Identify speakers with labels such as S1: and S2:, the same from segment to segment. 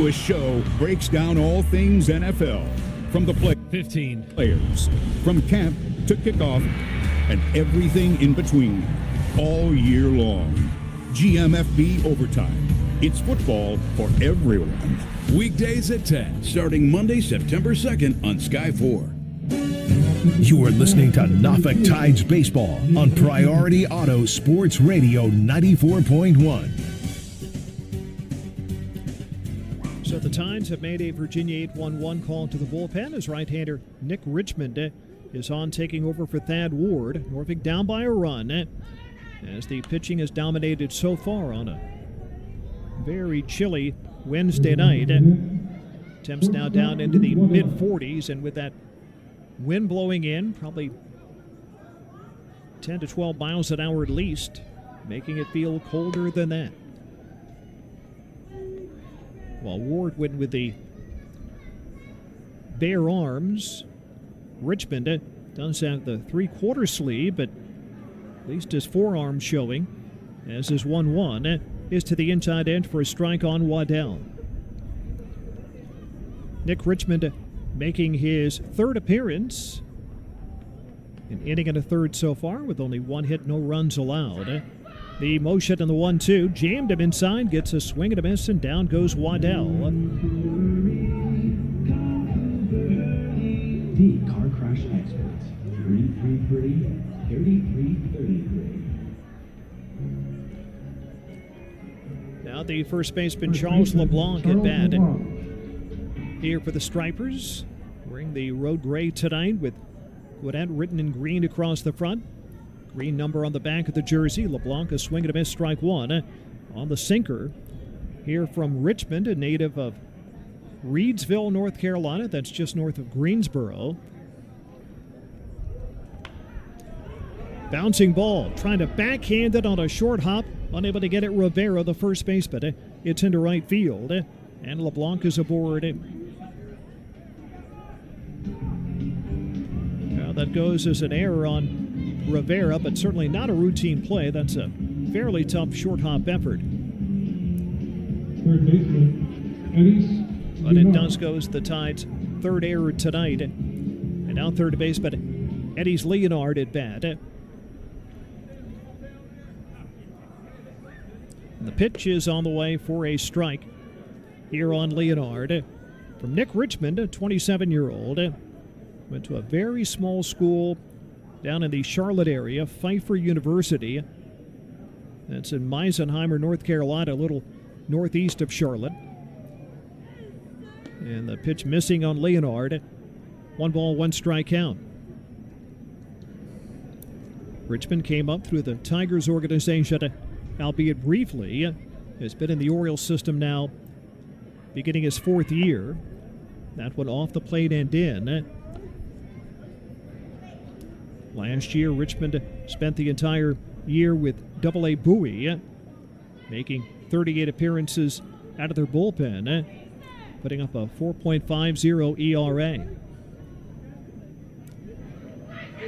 S1: The show breaks down all things NFL, from the
S2: 15
S1: players, from camp to kickoff, and everything in between, all year long. GMFB Overtime. It's football for everyone.
S3: Weekdays at 10, starting Monday, September 2nd on Sky 4.
S4: You are listening to Norfolk Tides Baseball on Priority Auto Sports Radio 94.1.
S2: So the Tides have made a Virginia 8-1-1 call to the bullpen as right-hander Nick Richmond is on, taking over for Thad Ward. Norfolk down by a run as the pitching has dominated so far on a very chilly Wednesday night. Temps now down into the mid-40s, and with that wind blowing in, probably 10 to 12 miles an hour at least, making it feel colder than that. While Ward went with the bare arms, Richmond does have the three-quarter sleeve, but at least his forearm showing, as his 1-1 is to the inside edge for a strike on Waddell. Nick Richmond making his third appearance, an inning and a third so far, with only one hit, no runs allowed. The motion and the 1-2, jammed him inside, gets a swing and a miss, and down goes Waddell.
S5: The Car Crash Experts, 333-3333.
S2: Now the first baseman Charles LeBlanc at bat here for the Stripers, wearing the road gray tonight with Gwinnett written in green across the front. Green number on the back of the jersey. LeBlanc a swing and a miss, strike one on the sinker. Here from Richmond, a native of Reidsville, North Carolina. That's just north of Greensboro. Bouncing ball, trying to backhand it on a short hop. Unable to get it, Rivera, the first baseman. It's into right field, and LeBlanc is aboard. Now that goes as an error on Rivera, but certainly not a routine play. That's a fairly tough short hop effort.
S5: Third baseman, Eddie.
S2: But it does go as the Tides' third error tonight. And now third baseman Eddie's Leonard at bat. And the pitch is on the way for a strike here on Leonard from Nick Richmond, a 27-year-old. Went to a very small school down in the Charlotte area, Pfeiffer University. That's in Meisenheimer, North Carolina, a little northeast of Charlotte. And the pitch missing on Leonard. 1 ball, 1 strike count. Richmond came up through the Tigers organization, albeit briefly. Has been in the Orioles system now, beginning his 4th year. That one off the plate and in. Last year, Richmond spent the entire year with AA Bowie, making 38 appearances out of their bullpen, putting up a 4.50 ERA.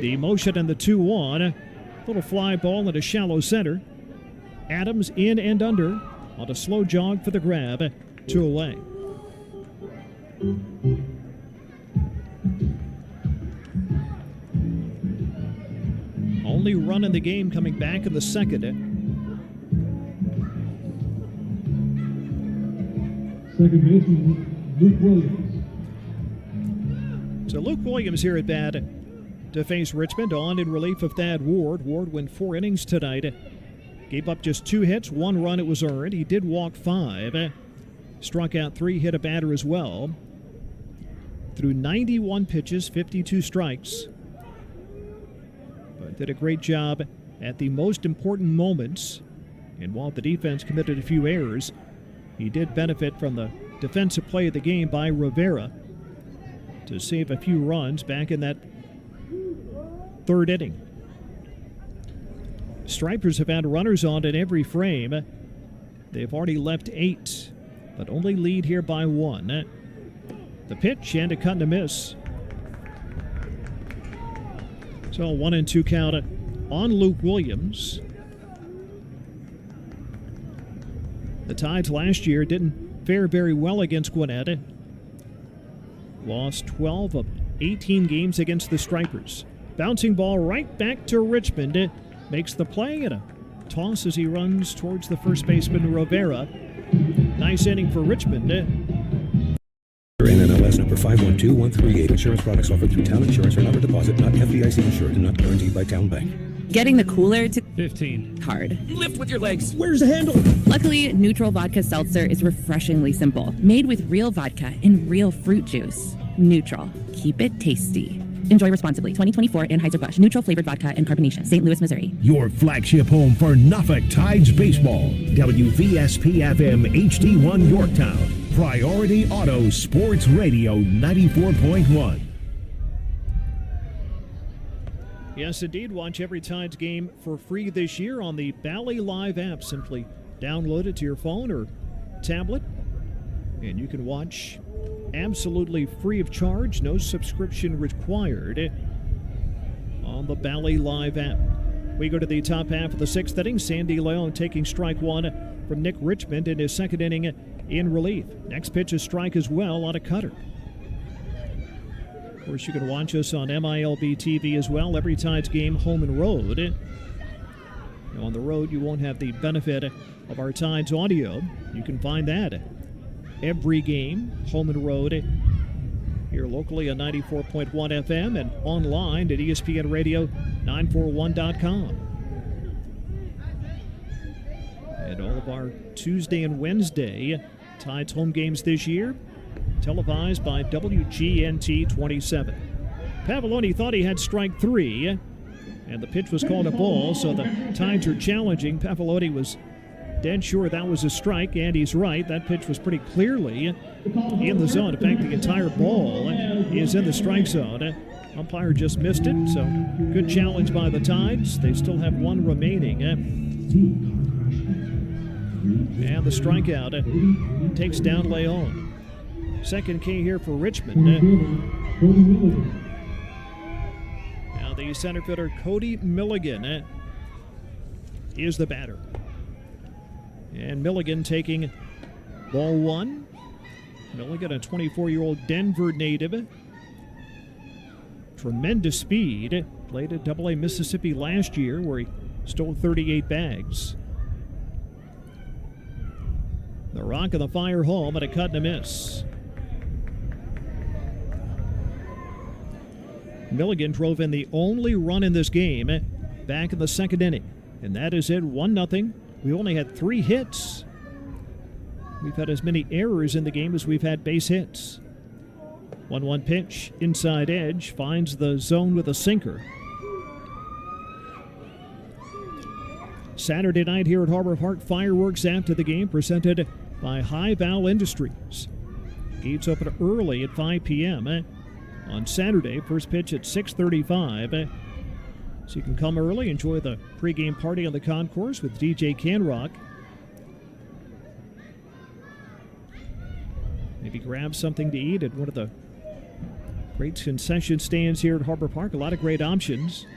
S2: The motion and the 2-1, little fly ball at a shallow center. Adams in and under on a slow jog for the grab, 2 away. Only run in the game coming back in the second.
S5: Second baseman, Luke Williams.
S2: So Luke Williams here at bat to face Richmond, on in relief of Thad Ward. Ward went 4 innings tonight. Gave up just 2 hits, 1 run it was earned. He did walk 5. Struck out 3, hit a batter as well. Threw 91 pitches, 52 strikes. But did a great job at the most important moments. And while the defense committed a few errors, he did benefit from the defensive play of the game by Rivera to save a few runs back in that 3rd inning. Stripers have had runners on in every frame. They've already left 8, but only lead here by 1. The pitch and a cut and a miss. So 1-2 count on Luke Williams. The Tides last year didn't fare very well against Gwinnett. Lost 12 of 18 games against the Stripers. Bouncing ball right back to Richmond. It makes the play and a toss as he runs towards the first baseman, Rivera. Nice inning for Richmond.
S6: NMLS number 512138. Insurance products offered through Town Insurance are not a deposit, not FDIC insured, and not guaranteed by Town Bank.
S7: Getting the cooler to
S8: 15.
S7: hard.
S8: Lift with your legs.
S5: Where's the handle?
S7: Luckily, Neutral Vodka Seltzer is refreshingly simple. Made with real vodka and real fruit juice. Neutral. Keep it tasty. Enjoy responsibly. 2024 Anheuser-Busch. Neutral flavored vodka and carbonation. St. Louis, Missouri.
S4: Your flagship home for Norfolk Tides baseball. WVSP-FM HD1 Yorktown. Priority Auto Sports Radio 94.1.
S2: Yes, indeed. Watch every Tides game for free this year on the Bally Live app. Simply download it to your phone or tablet, and you can watch absolutely free of charge, no subscription required on the Bally Live app. We go to the top half of the sixth inning. Sandy Leon taking strike one from Nick Richmond in his second inning in relief. Next pitch is strike as well on a cutter. Of course, you can watch us on MILB TV as well. Every Tides game, home and road. Now, on the road, you won't have the benefit of our Tides audio. You can find that every game, home and road, here locally on 94.1 FM and online at ESPNRadio941.com. And all of our Tuesday and Wednesday Tides home games this year televised by WGNT 27. Pavoloni thought he had strike three, and the pitch was called a ball, so the Tides are challenging. Pavoloni was dead sure that was a strike, and he's right. That pitch was pretty clearly in the zone. In fact, the entire ball is in the strike zone. Umpire just missed it, so good challenge by the Tides. They still have one remaining. And the strikeout takes down Leon. Second K here for Richmond. Now the center fielder, Cody Milligan, is the batter. And Milligan taking ball one. Milligan, a 24-year-old Denver native. Tremendous speed. Played at AA Mississippi last year where he stole 38 bags. The rock of the fire home and a cut and a miss. Milligan drove in the only run in this game back in the second inning. And that is it, 1-0. We only had 3 hits. We've had as many errors in the game as we've had base hits. 1-1 pitch, inside edge, finds the zone with a sinker. Saturday night here at Harbor Park, fireworks after the game presented by High Val Industries. Gates open early at 5 p.m. On Saturday, first pitch at 6:35. So you can come early, enjoy the pregame party on the concourse with DJ Canrock. Maybe grab something to eat at one of the great concession stands here at Harbor Park. A lot of great options.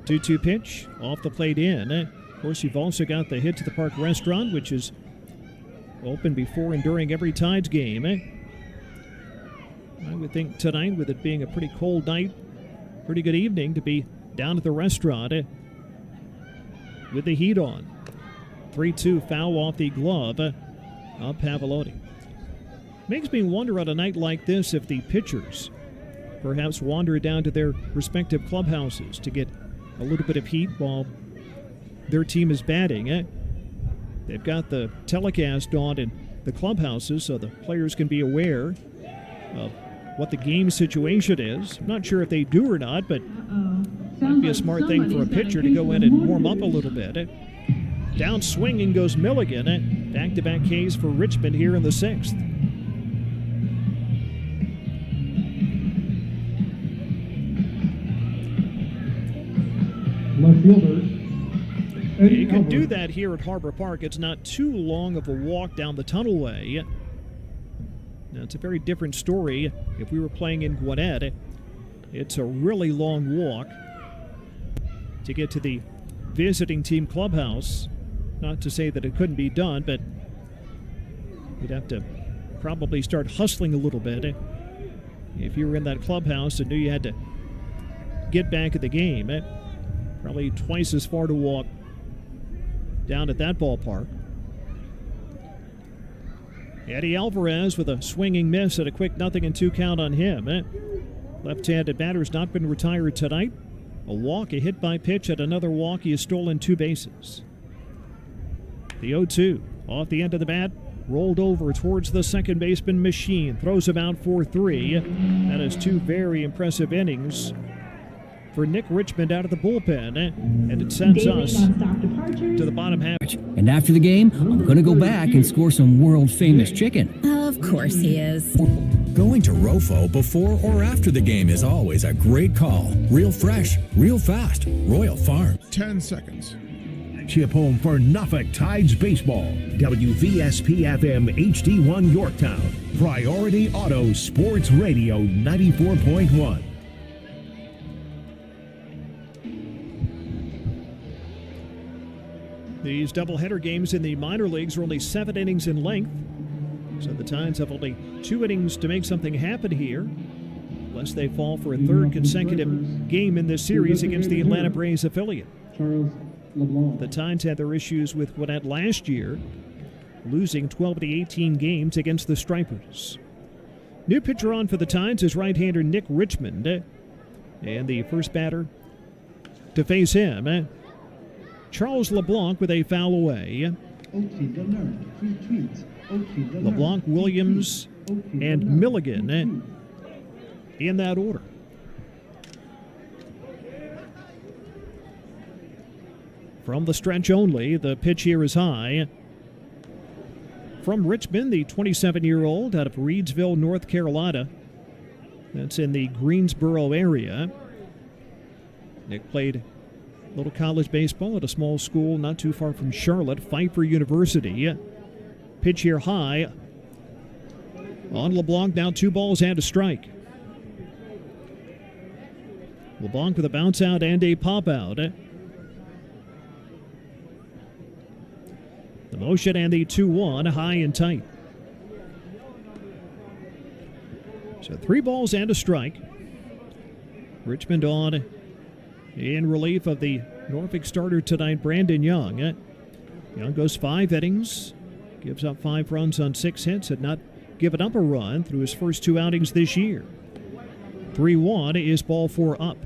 S2: 2-2 pitch, off the plate in. Of course, you've also got the Hit to the Park restaurant, which is open before and during every Tides game. I would think tonight, with it being a pretty cold night, pretty good evening to be down at the restaurant with the heat on. 3-2 foul off the glove of Pavoloni. Makes me wonder on a night like this if the pitchers perhaps wander down to their respective clubhouses to get a little bit of heat while their team is batting. They've got the telecast on in the clubhouses so the players can be aware of what the game situation is. I'm not sure if they do or not, but it might be a smart thing for a pitcher to go in and warm up a little bit. Down swinging goes Milligan. Back-to-back Ks for Richmond here in the sixth.
S5: Left fielder.
S2: You can do that here at Harbor Park. It's not too long of a walk down the tunnelway. Now, it's a very different story if we were playing in Gwinnett. It's a really long walk to get to the visiting team clubhouse. Not to say that it couldn't be done, but You'd have to probably start hustling a little bit if you were in that clubhouse and knew you had to get back at the game. Probably twice as far to walk down at that ballpark. Eddie Alvarez with a swinging miss at a quick 0-2 count on him. Left-handed batter's not been retired tonight. A walk, a hit by pitch, and another walk. He has stolen 2 bases. The 0-2 off the end of the bat, rolled over towards the second baseman machine. Throws him out for 3. That is 2 very impressive innings for Nick Richmond out of the bullpen. And it sends us to the bottom half.
S8: And after the game, I'm going to go back and score some world-famous chicken.
S9: Of course he is.
S10: Going to Rofo before or after the game is always a great call. Real fresh, real fast. Royal Farm.
S11: 10 seconds.
S4: Chip home for Norfolk Tides Baseball. WVSP-FM HD1 Yorktown. Priority Auto Sports Radio 94.1.
S2: These doubleheader games in the minor leagues are only 7 innings in length. So the Tides have only 2 innings to make something happen here, unless they fall for a 3rd consecutive game in this series against the Atlanta Braves affiliate. The Tides had their issues with Gwinnett last year, losing 12-18 games against the Stripers. New pitcher on for the Tides is right-hander Nick Richmond. And the first batter to face him, Charles LeBlanc with a foul away. LeBlanc, Williams, and Milligan in that order. From the stretch only, the pitch here is high. From Richmond, the 27-year-old out of Reidsville, North Carolina. That's in the Greensboro area. Nick played a little college baseball at a small school not too far from Charlotte, Pfeiffer University. Pitch here high. On LeBlanc, now 2 balls and a strike. LeBlanc with a bounce out and a pop out. The motion and the 2-1, high and tight. So 3 balls and a strike. Richmond on in relief of the Norfolk starter tonight, Brandon Young. Young goes 5 innings, gives up 5 runs on 6 hits, had not given up a run through his first 2 outings this year. 3-1 is ball 4 up.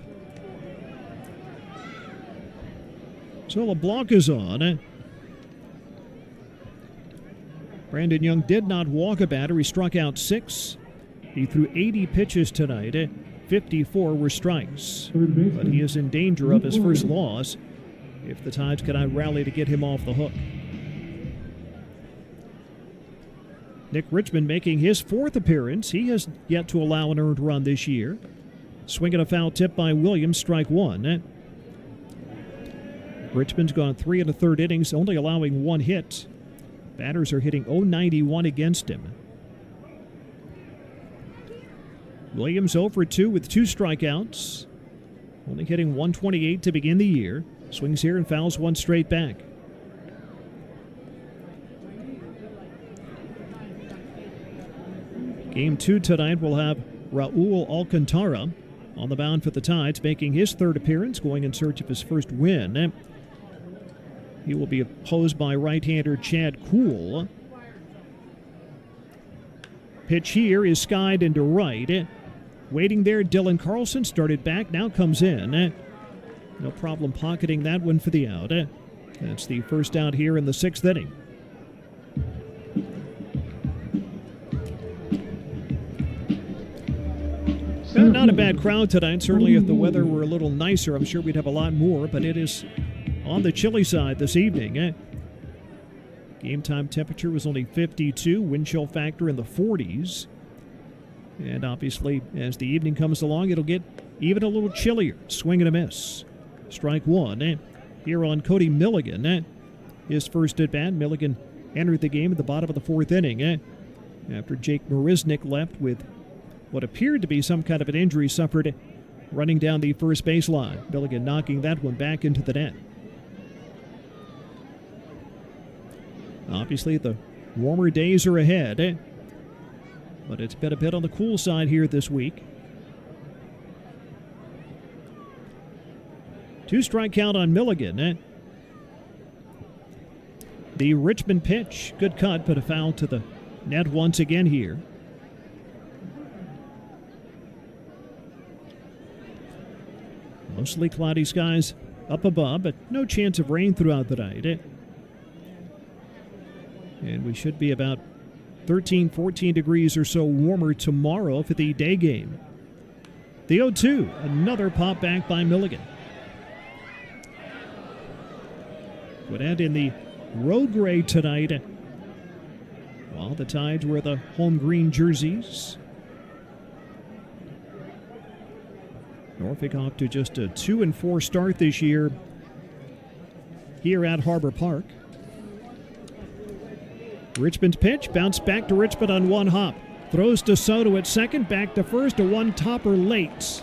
S2: So LeBlanc is on. Brandon Young did not walk a batter. He struck out 6. He threw 80 pitches tonight. 54 were strikes. But he is in danger of his first loss if the Tides cannot rally to get him off the hook. Nick Richmond making his 4th appearance. He has yet to allow an earned run this year. Swinging a foul tip by Williams, strike 1. Richmond's gone 3 1/3 innings, only allowing 1 hit. Batters are hitting .091 against him. Williams 0 for 2 with 2 strikeouts. Only hitting .128 to begin the year. Swings here and fouls 1 straight back. Game 2 tonight will have Raul Alcantara on the mound for the Tides, making his 3rd appearance, going in search of his first win. He will be opposed by right-hander Chad Kuhl. Pitch here is skied into right. Waiting there, Dylan Carlson started back, now comes in. No problem pocketing that one for the out. That's the first out here in the 6th inning. Not a bad crowd tonight. Certainly if the weather were a little nicer, I'm sure we'd have a lot more, but it is on the chilly side this evening. Game time temperature was only 52, wind chill factor in the 40s. And obviously, as the evening comes along, it'll get even a little chillier. Swing and a miss. Strike 1 here on Cody Milligan. His first at bat. Milligan entered the game at the bottom of the 4th inning after Jake Marisnik left with what appeared to be some kind of an injury suffered running down the first baseline. Milligan knocking that one back into the net. Obviously, the Warmer days are ahead, but it's been a bit on the cool side here this week. 2-strike count on Milligan. The Richmond pitch, good cut, but a foul to the net once again here. Mostly cloudy skies up above, but no chance of rain throughout the night. And we should be about 13, 14 degrees or so warmer tomorrow for the day game. The 0-2, another pop back by Milligan. Would end in the road gray tonight, while the Tides wear the home green jerseys. Norfolk off to just a 2-4 start this year here at Harbor Park. Richmond's pitch, bounced back to Richmond on one hop. Throws to Soto at second, back to first, a one-topper late.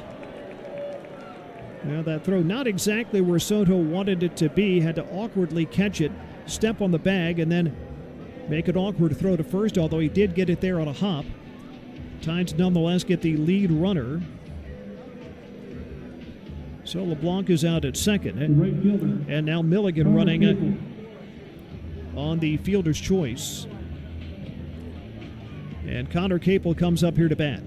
S2: Now that throw not exactly where Soto wanted it to be, had to awkwardly catch it, step on the bag, and then make an awkward throw to first, although he did get it there on a hop. Tides nonetheless get the lead runner. So LeBlanc is out at second. And now Milligan running on the fielder's choice. And Connor Capel comes up here to bat.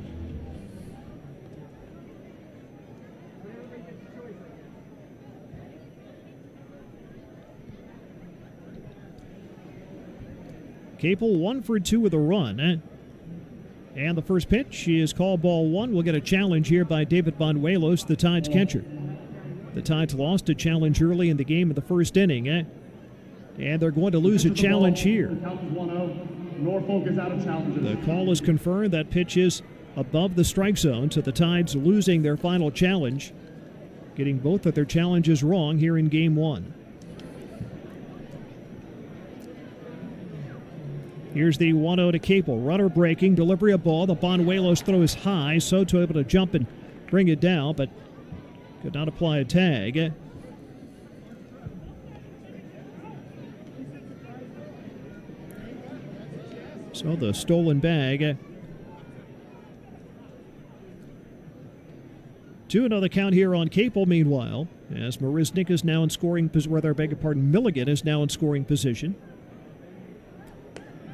S2: Capel 1 for 2 with a run. And the first pitch is called ball one. We'll get a challenge here by David Banuelos, the Tides catcher. The Tides lost a challenge early in the game in the first inning. And they're going to lose a challenge here.
S9: Norfolk is out of challenges.
S2: The call is confirmed. That pitch is above the strike zone, so the Tides losing their final challenge, getting both of their challenges wrong here in game one. Here's the 1-0 to Capel. Runner breaking, delivery of ball. The Banuelos throw is high. Soto able to jump and bring it down, but could not apply a tag. So the stolen bag. 2-0 the count here on Capel, meanwhile, as Marisnik is now in scoring position. Milligan is now in scoring position.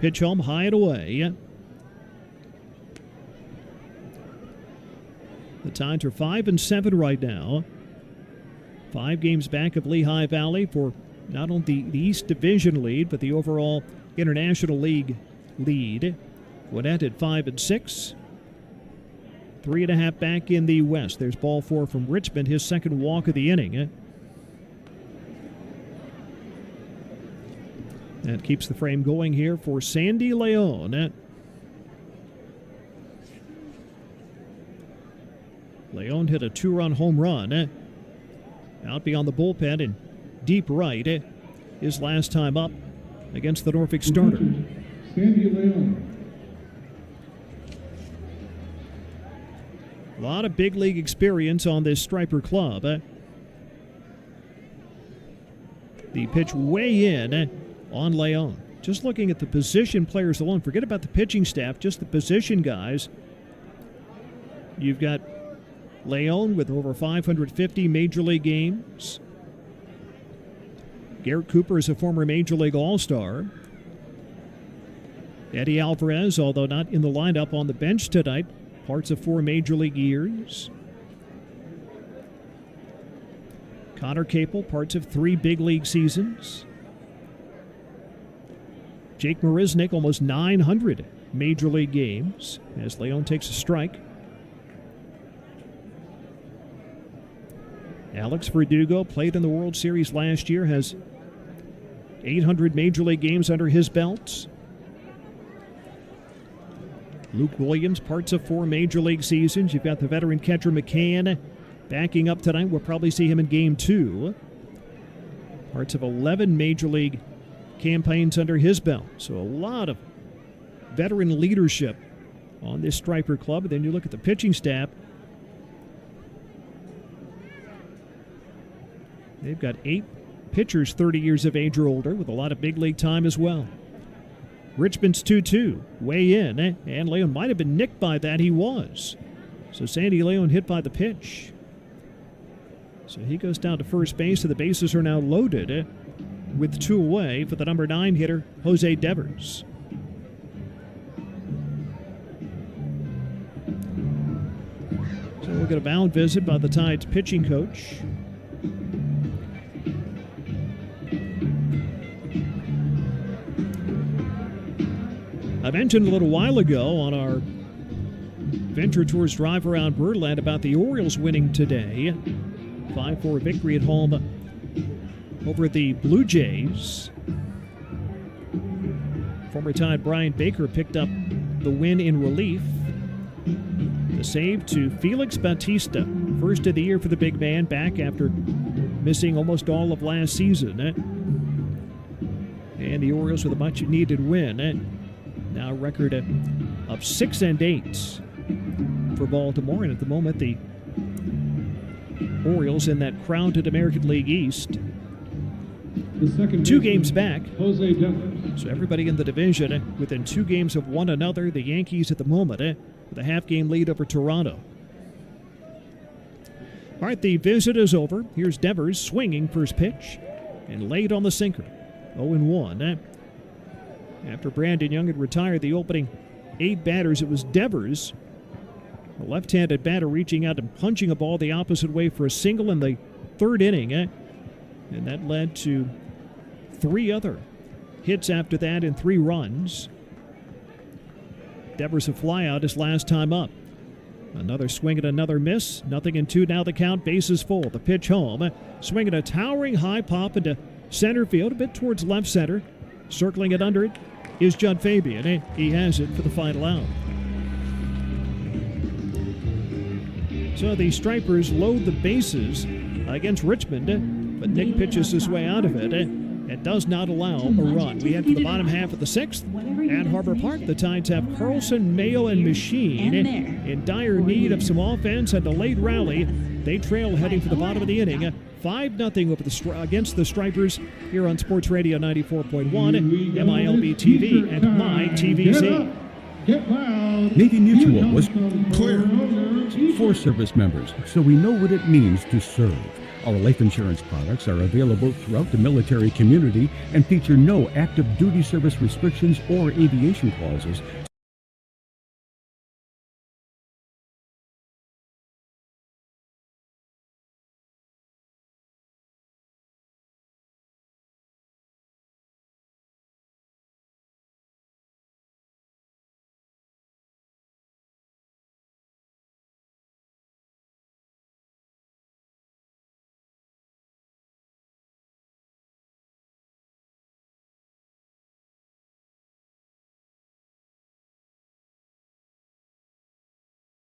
S2: Pitch home, high and away. The Tides are 5-7 right now. 5 games back of Lehigh Valley for not only the East Division lead, but the overall International League lead. Gwinnett at 5-6. 3.5 back in the West. There's ball 4 from Richmond, his second walk of the inning. That keeps the frame going here for Sandy Leon. Leon hit a 2-run home run out beyond the bullpen in deep right his last time up against the Norfolk starter.
S5: Sandy Leon.
S2: A lot of big league experience on this Striper club. The pitch way in on Leon. Just looking at the position players alone, forget about the pitching staff, just the position guys. You've got Leon with over 550 Major League games. Garrett Cooper is a former Major League All-Star. Eddie Alvarez, although not in the lineup, on the bench tonight, parts of 4 Major League years. Connor Capel, parts of 3 big league seasons. Jake Marisnik, almost 900 Major League games, as Leon takes a strike. Alex Verdugo played in the World Series last year, has 800 Major League games under his belt. Luke Williams, parts of 4 Major League seasons. You've got the veteran catcher McCann backing up tonight. We'll probably see him in Game 2. Parts of 11 Major League campaigns under his belt. So a lot of veteran leadership on this Striper club. And then you look at the pitching staff. They've got 8 pitchers 30 years of age or older with a lot of big league time as well. Richmond's 2-2. Way in, and Leon might have been nicked by that. He was. So Sandy Leon hit by the pitch. So he goes down to first base, and the bases are now loaded with 2 away for the number 9 hitter, Jose Devers. So we'll get a mound visit by the Tide's pitching coach. I mentioned a little while ago on our Venture Tours drive around Birdland about the Orioles winning today. 5-4 victory at home over the Blue Jays. Former Tide Brian Baker picked up the win in relief. The save to Felix Bautista, first of the year for the big man, back after missing almost all of last season. And the Orioles with a much needed win. Now a record of 6-8 for Baltimore, and at the moment the Orioles in that crowded American League East. 2 games back.
S5: Jose Devers.
S2: So everybody in the division within 2 games of one another. The Yankees at the moment with a half-game lead over Toronto. All right, the visit is over. Here's Devers swinging first pitch and laid on the sinker. 0-1. After Brandon Young had retired the opening 8 batters, it was Devers, a left-handed batter, reaching out and punching a ball the opposite way for a single in the 3rd inning. And that led to 3 other hits after that and 3 runs. Devers a flyout his last time up. Another swing and another miss. 0-2 now the count. Bases full. The pitch home. Swinging a towering high pop into center field, a bit towards left center. Circling it under it is Judd Fabian. He has it for the final out. So the Stripers load the bases against Richmond, but Nick pitches his way out of it and does not allow a run. We head to the bottom half of the 6th at Harbor Park. The Tides have Carlson, Mayo, and Machine in dire need of some offense and a late rally. They trail heading for the bottom of the inning. 5-0 over against the Stripers here on Sports Radio 94.1, MILB TV, and MyTVZ.
S5: Navy
S4: Mutual was clear for service members, so we know what it means to serve. Our life insurance products are available throughout the military community and feature no active duty service restrictions or aviation clauses.